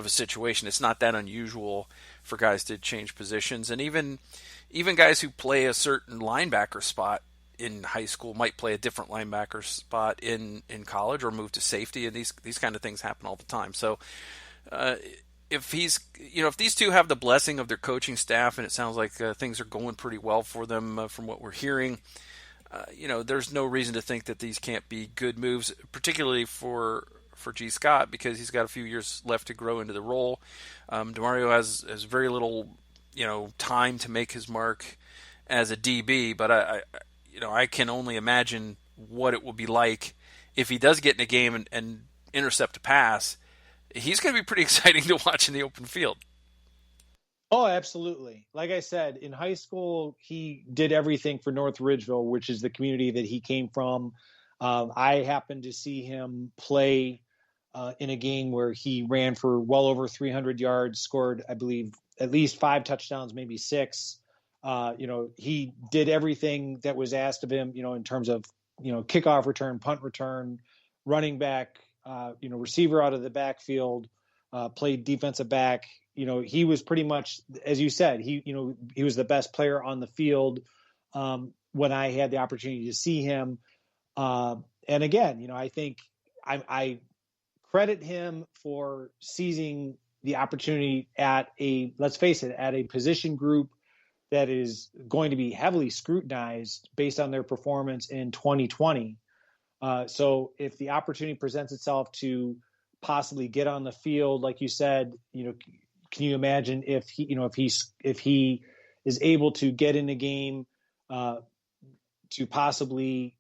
situation. It's not that unusual for guys to change positions, and even guys who play a certain linebacker spot in high school might play a different linebacker spot in college or move to safety, and these kind of things happen all the time. So if these two have the blessing of their coaching staff, and it sounds like things are going pretty well for them from what we're hearing, there's no reason to think that these can't be good moves, particularly for G. Scott, because he's got a few years left to grow into the role. Demario has very little, time to make his mark as a DB, but I can only imagine what it will be like if he does get in a game and intercept a pass. He's going to be pretty exciting to watch in the open field. Oh, absolutely. Like I said, in high school, he did everything for North Ridgeville, which is the community that he came from. I happened to see him play in a game where he ran for well over 300 yards, scored, I believe, at least 5 touchdowns, maybe 6. He did everything that was asked of him, in terms of, kickoff return, punt return, running back, receiver out of the backfield, played defensive back. He was pretty much, as you said, he was the best player on the field when I had the opportunity to see him. And again, I think I credit him for seizing the opportunity at let's face it, at a position group that is going to be heavily scrutinized based on their performance in 2020. So if the opportunity presents itself to possibly get on the field, like you said, can you imagine if he is able to get in the game to possibly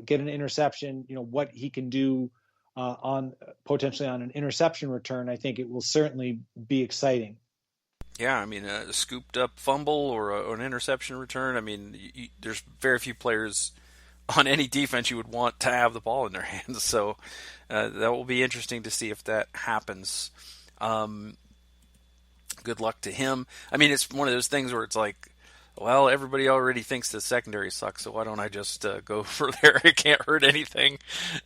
get an interception, what he can do potentially on an interception return? I think it will certainly be exciting. Yeah, I mean, a scooped up fumble or an interception return. I mean, there's very few players on any defense you would want to have the ball in their hands. So that will be interesting to see if that happens. Good luck to him. I mean, it's one of those things where it's like, well, everybody already thinks the secondary sucks, so why don't I just go over there? It can't hurt anything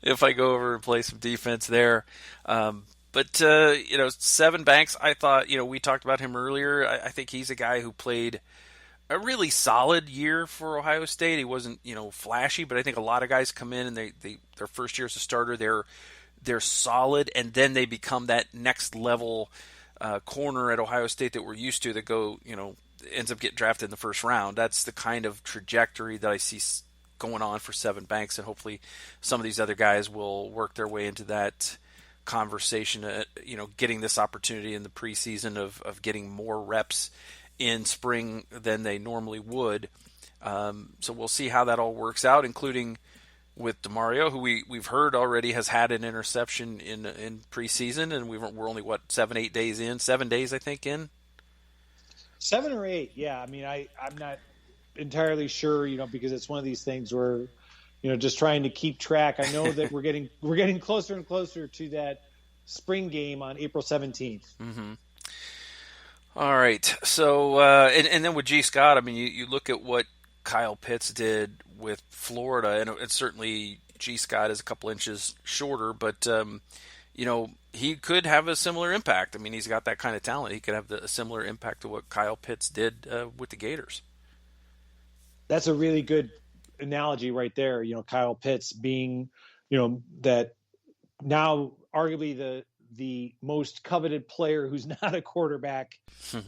if I go over and play some defense there. But Sevyn Banks, I thought, we talked about him earlier. I think he's a guy who played a really solid year for Ohio State. He wasn't, flashy, but I think a lot of guys come in and their first year as a starter, they're solid, and then they become that next level corner at Ohio State that we're used to, that go, ends up getting drafted in the first round. That's the kind of trajectory that I see going on for Sevyn Banks, and hopefully some of these other guys will work their way into that conversation, getting this opportunity in the preseason of getting more reps in spring than they normally would. So we'll see how that all works out, including with DeMario, who we've heard already has had an interception in preseason, and we're only 7 days in, 7 days I think in. 7 or 8, yeah. I mean, I'm not entirely sure, because it's one of these things where, just trying to keep track. I know that we're getting closer and closer to that spring game on April 17th. Mm-hmm. All right. So, and then with G. Scott, I mean, you look at what Kyle Pitts did with Florida, and certainly G. Scott is a couple inches shorter, but he could have a similar impact. I mean, he's got that kind of talent. He could have a similar impact to what Kyle Pitts did with the Gators. That's a really good analogy right there. Kyle Pitts being, that now arguably the most coveted player who's not a quarterback. We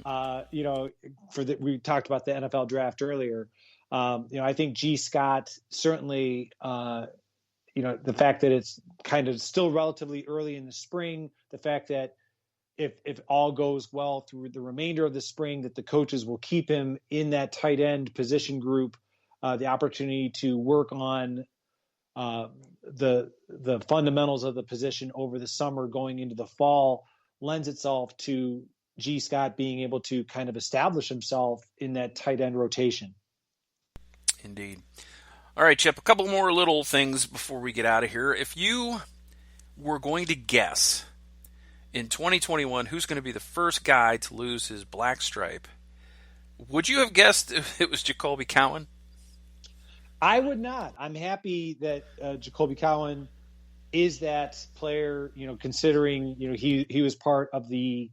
talked about the NFL draft earlier. I think G. Scott certainly, the fact that it's kind of still relatively early in the spring, the fact that if all goes well through the remainder of the spring, that the coaches will keep him in that tight end position group, the opportunity to work on the fundamentals of the position over the summer going into the fall lends itself to G. Scott being able to kind of establish himself in that tight end rotation. Indeed. All right, Chip, a couple more little things before we get out of here. If you were going to guess in 2021 who's going to be the first guy to lose his black stripe, would you have guessed it was Jacoby Cowan? I would not. I'm happy that Jacoby Cowan is that player, considering, he was part of the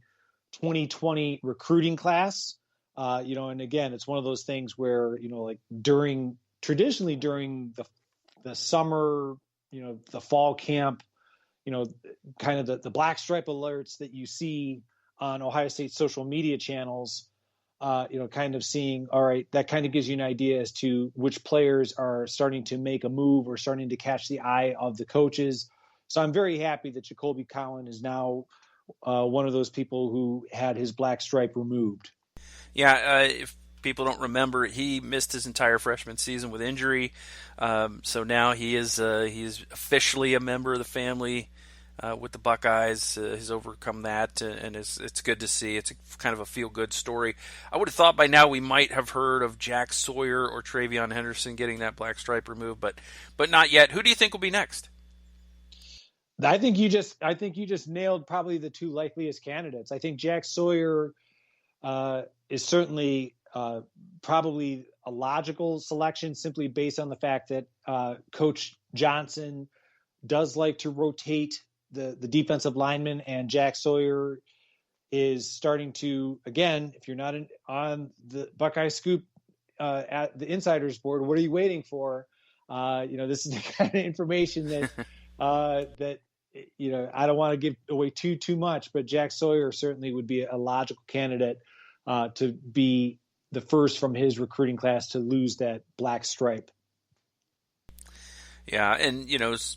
2020 recruiting class, and again, it's one of those things where, like traditionally during the summer, the fall camp, kind of the black stripe alerts that you see on Ohio State social media channels, kind of seeing, all right, that kind of gives you an idea as to which players are starting to make a move or starting to catch the eye of the coaches. So I'm very happy that Jacoby Cowan is now one of those people who had his black stripe removed. Yeah, if people don't remember, he missed his entire freshman season with injury. So now he is officially a member of the family. with the Buckeyes, has overcome that, and it's good to see. It's kind of a feel-good story. I would have thought by now we might have heard of Jack Sawyer or Travion Henderson getting that black stripe removed, but not yet. Who do you think will be next? I think you just nailed probably the two likeliest candidates. I think Jack Sawyer is certainly probably a logical selection, simply based on the fact that Coach Johnson does like to rotate the defensive linemen, and Jack Sawyer is starting to, again, if you're not on the Buckeye Scoop at the Insiders board, what are you waiting for? This is the kind of information that that I don't want to give away too much, but Jack Sawyer certainly would be a logical candidate to be the first from his recruiting class to lose that black stripe. Yeah, and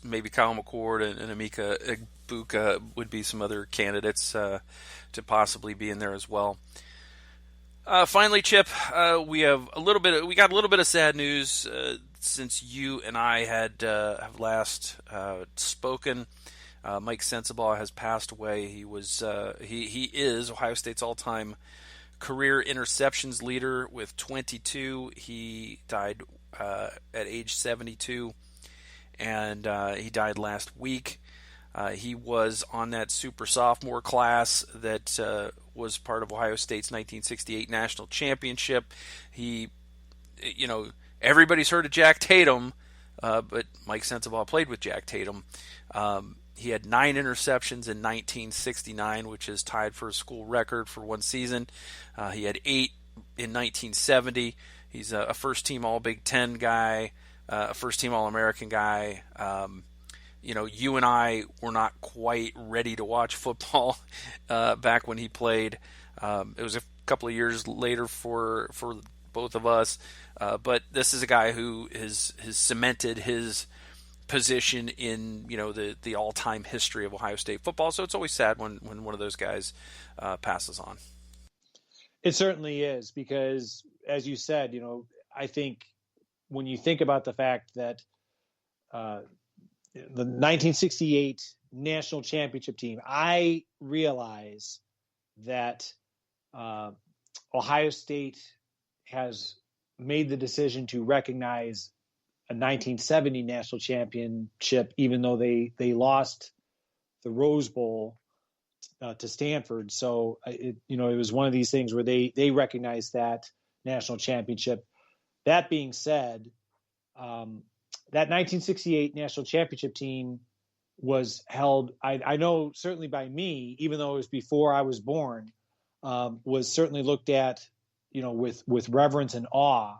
maybe Kyle McCord and Emeka Egbuka would be some other candidates to possibly be in there as well. Finally, Chip, we got a little bit of sad news since you and I have last spoken. Mike Sensabaugh has passed away. He is Ohio State's all-time career interceptions leader with 22. He died at age 72. And he died last week. He was on that super sophomore class that was part of Ohio State's 1968 national championship. Everybody's heard of Jack Tatum, but Mike Sensabaugh played with Jack Tatum. He had 9 interceptions in 1969, which is tied for a school record for one season. He had 8 in 1970. He's a first-team All-Big Ten guy. A first-team All-American guy. You and I were not quite ready to watch football back when he played. It was a couple of years later for both of us. But this is a guy who has cemented his position in the all-time history of Ohio State football. So it's always sad when one of those guys passes on. It certainly is, because, as you said, I think when you think about the fact that the 1968 national championship team, I realize that Ohio State has made the decision to recognize a 1970 national championship, even though they lost the Rose Bowl to Stanford. So it was one of these things where they recognized that national championship. That being said, that 1968 national championship team was held, I know certainly by me, even though it was before I was born, was certainly looked at, with reverence and awe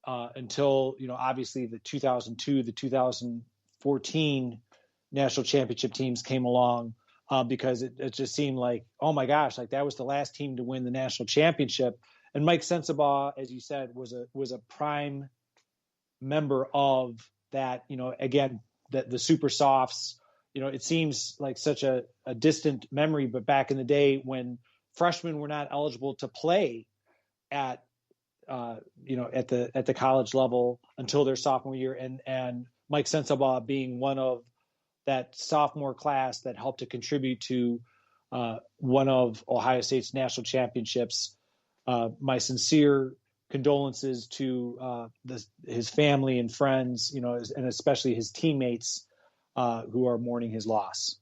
until, obviously the 2002, the 2014 national championship teams came along, because it just seemed like, oh my gosh, like that was the last team to win the national championship. And Mike Sensabaugh, as you said, was a prime member of that. Again, the super softs. It seems like such a distant memory, but back in the day when freshmen were not eligible to play at the college level until their sophomore year, and Mike Sensabaugh being one of that sophomore class that helped to contribute to one of Ohio State's national championships. My sincere condolences to his family and friends, and especially his teammates who are mourning his loss.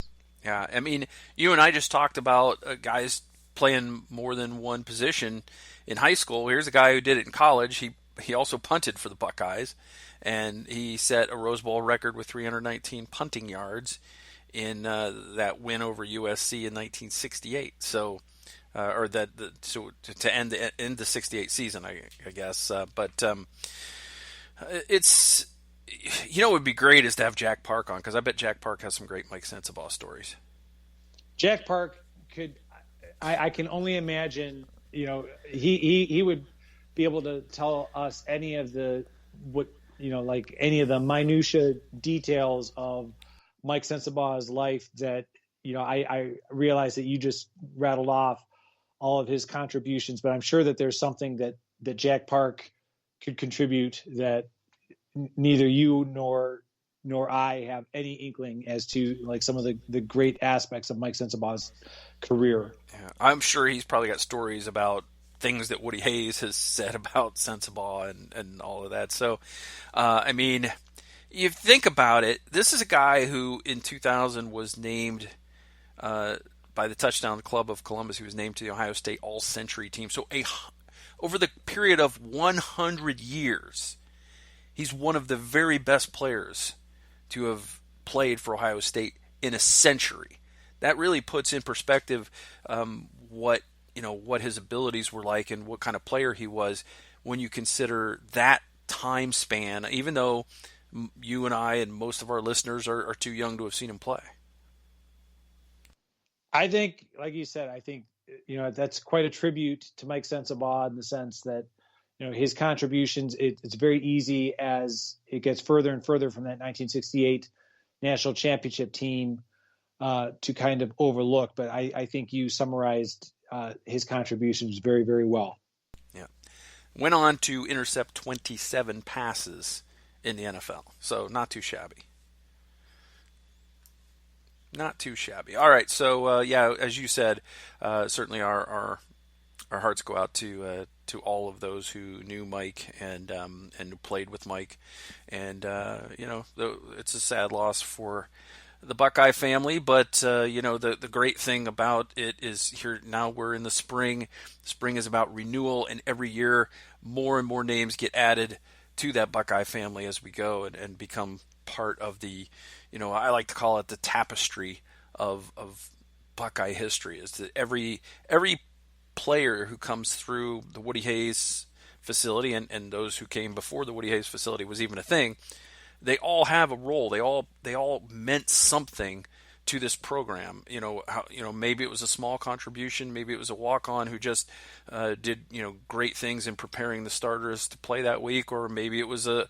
Yeah, I mean, you and I just talked about guys playing more than one position in high school. Here's a guy who did it in college. He also punted for the Buckeyes, and he set a Rose Bowl record with 319 punting yards in that win over USC in 1968. So. To end the 68 season, I guess. But it's, it would be great is to have Jack Park on, because I bet Jack Park has some great Mike Sensabaugh stories. Jack Park could, I can only imagine, he would be able to tell us any of the minutia details of Mike Sensabaugh's life that, I realize that you just rattled off all of his contributions, but I'm sure that there's something that Jack Park could contribute that neither you nor nor I have any inkling as to like some of the great aspects of Mike Sensabaugh's career. Yeah, I'm sure he's probably got stories about things that Woody Hayes has said about Sensabaugh and all of that. So, I mean, you think about it, this is a guy who in 2000 was named by the Touchdown Club of Columbus. He was named to the Ohio State All-Century team. So over the period of 100 years, he's one of the very best players to have played for Ohio State in a century. That really puts in perspective what his abilities were like and what kind of player he was when you consider that time span, even though you and I and most of our listeners are too young to have seen him play. I think, like you said, that's quite a tribute to Mike Sensabaugh in the sense that, his contributions, it's very easy as it gets further and further from that 1968 national championship team to kind of overlook. But I think you summarized his contributions very, very well. Yeah. Went on to intercept 27 passes in the NFL. So not too shabby. Not too shabby. All right. So, as you said, certainly our hearts go out to all of those who knew Mike and who played with Mike. And, it's a sad loss for the Buckeye family, but the great thing about it is here now we're in the spring. Spring is about renewal, and every year more and more names get added to that Buckeye family as we go and become part of the, I like to call it the tapestry of Buckeye history. Is that every player who comes through the Woody Hayes facility and those who came before the Woody Hayes facility was even a thing, they all have a role. They all meant something to this program. Maybe it was a small contribution, maybe it was a walk-on who just did great things in preparing the starters to play that week, or maybe it was a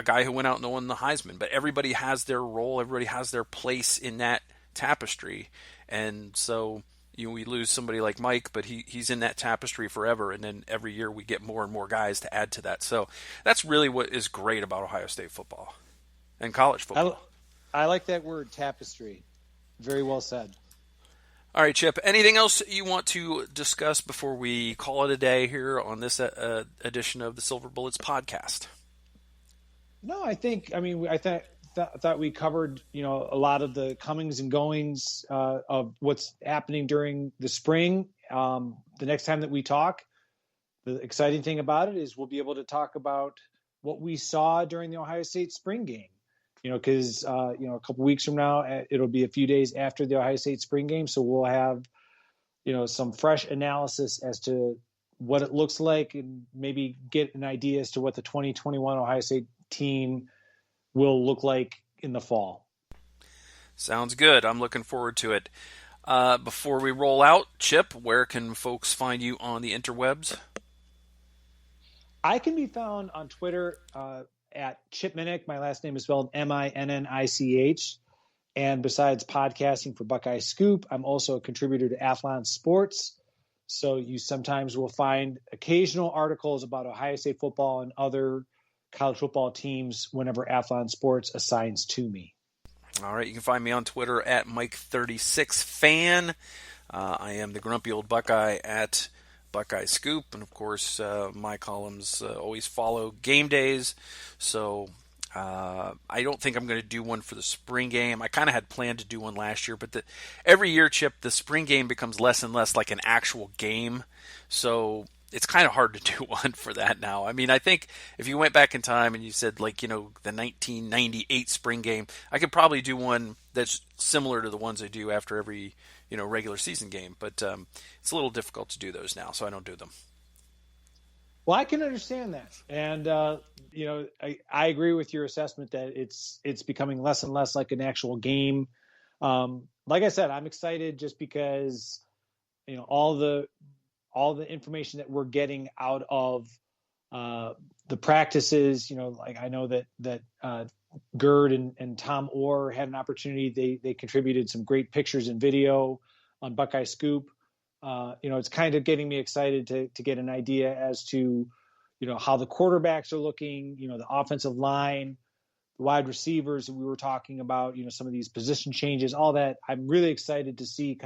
guy who went out and won the Heisman. But everybody has their role, everybody has their place in that tapestry, and so we lose somebody like Mike, but he's in that tapestry forever, and then every year we get more and more guys to add to that. So that's really what is great about Ohio State football and college football. I like that word, tapestry. Very well said. All right, Chip, anything else you want to discuss before we call it a day here on this edition of the Silver Bullets podcast? No, I thought we covered, a lot of the comings and goings of what's happening during the spring. The next time that we talk, the exciting thing about it is we'll be able to talk about what we saw during the Ohio State spring game. Because a couple weeks from now, it'll be a few days after the Ohio State spring game, so we'll have some fresh analysis as to what it looks like, and maybe get an idea as to what the 2021 Ohio State team will look like in the fall. Sounds good. I'm looking forward to it. Before we roll out, Chip, where can folks find you on the interwebs? I can be found on Twitter at Chip Minnich. My last name is spelled Minich. And besides podcasting for Buckeye Scoop, I'm also a contributor to Athlon Sports. So you sometimes will find occasional articles about Ohio State football and other college football teams whenever Athlon Sports assigns to me. All right, you can find me on Twitter at Mike36Fan. I am the grumpy old Buckeye at Buckeye Scoop, and of course my columns always follow game days, so I don't think I'm going to do one for the spring game. I kind of had planned to do one last year, but every year, Chip, the spring game becomes less and less like an actual game, so it's kind of hard to do one for that now. I mean, I think if you went back in time and you said, the 1998 spring game, I could probably do one that's similar to the ones I do after every regular season game, but it's a little difficult to do those now, so I don't do them. Well, I can understand that, and I agree with your assessment that it's becoming less and less like an actual game. Like I said, I'm excited just because all the information that we're getting out of the practices. I know that Gerd and Tom Orr had an opportunity. They contributed some great pictures and video on Buckeye Scoop. It's kind of getting me excited to get an idea as to, how the quarterbacks are looking, the offensive line, wide receivers that we were talking about, some of these position changes, all that. I'm really excited to see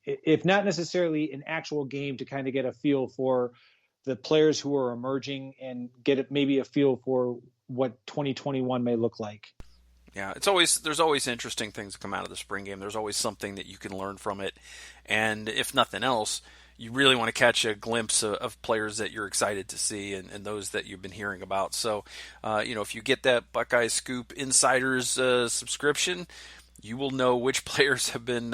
if not necessarily an actual game, to kind of get a feel for the players who are emerging and get maybe a feel for what 2021 may look like. Yeah, there's always interesting things that come out of the spring game. There's always something that you can learn from it. And if nothing else, you really want to catch a glimpse of players that you're excited to see and those that you've been hearing about. So, if you get that Buckeye Scoop Insiders subscription, you will know which players have been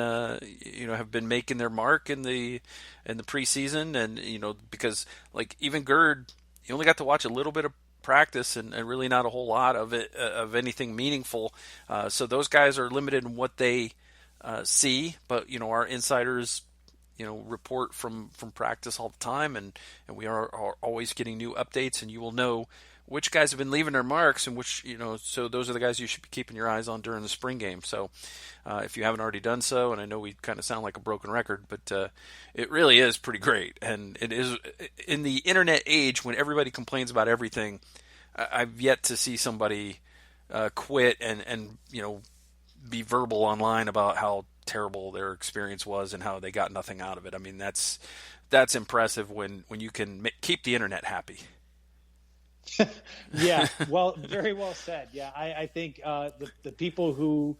making their mark in the preseason, and because like even Gerd, you only got to watch a little bit of practice and really not a whole lot of it of anything meaningful. So those guys are limited in what they see, but our insiders report from practice all the time, and we are always getting new updates, and you will know which guys have been leaving their marks and which, so those are the guys you should be keeping your eyes on during the spring game. So if you haven't already done so, and I know we kind of sound like a broken record, but it really is pretty great. And it is in the internet age when everybody complains about everything. I've yet to see somebody quit and be verbal online about how terrible their experience was and how they got nothing out of it. I mean, that's impressive when you can keep the internet happy. Yeah, well, very well said. Yeah, I think the people who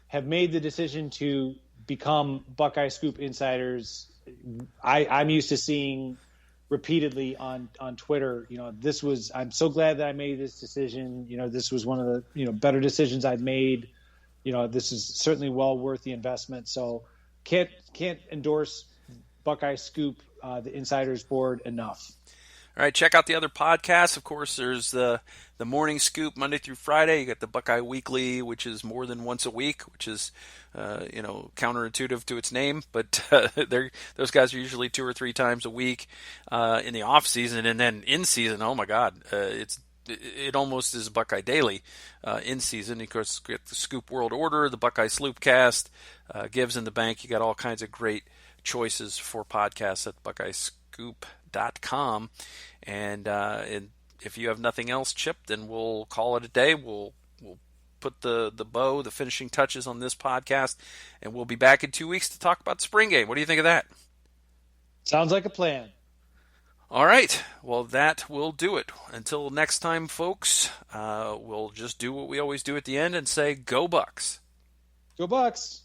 have made the decision to become Buckeye Scoop Insiders, I'm used to seeing repeatedly on Twitter. I'm so glad that I made this decision. This was one of the better decisions I've made. This is certainly well worth the investment. So can't endorse Buckeye Scoop, the Insiders Board, enough. All right, check out the other podcasts. Of course, there's the Morning Scoop Monday through Friday. You got the Buckeye Weekly, which is more than once a week, which is counterintuitive to its name, but those guys are usually 2 or 3 times a week in the off season, and then in season. Oh my God, it almost is Buckeye Daily in season. Of course, you get the Scoop World Order, the Buckeye Sloopcast, Gives in the Bank. You got all kinds of great choices for podcasts at BuckeyeScoop.com. And if you have nothing else, Chip, then we'll call it a day. We'll put the bow, the finishing touches on this podcast, and we'll be back in 2 weeks to talk about the spring game. What do you think of that? Sounds like a plan. All right. Well, that will do it. Until next time, folks, we'll just do what we always do at the end and say, Go Bucks. Go Bucks.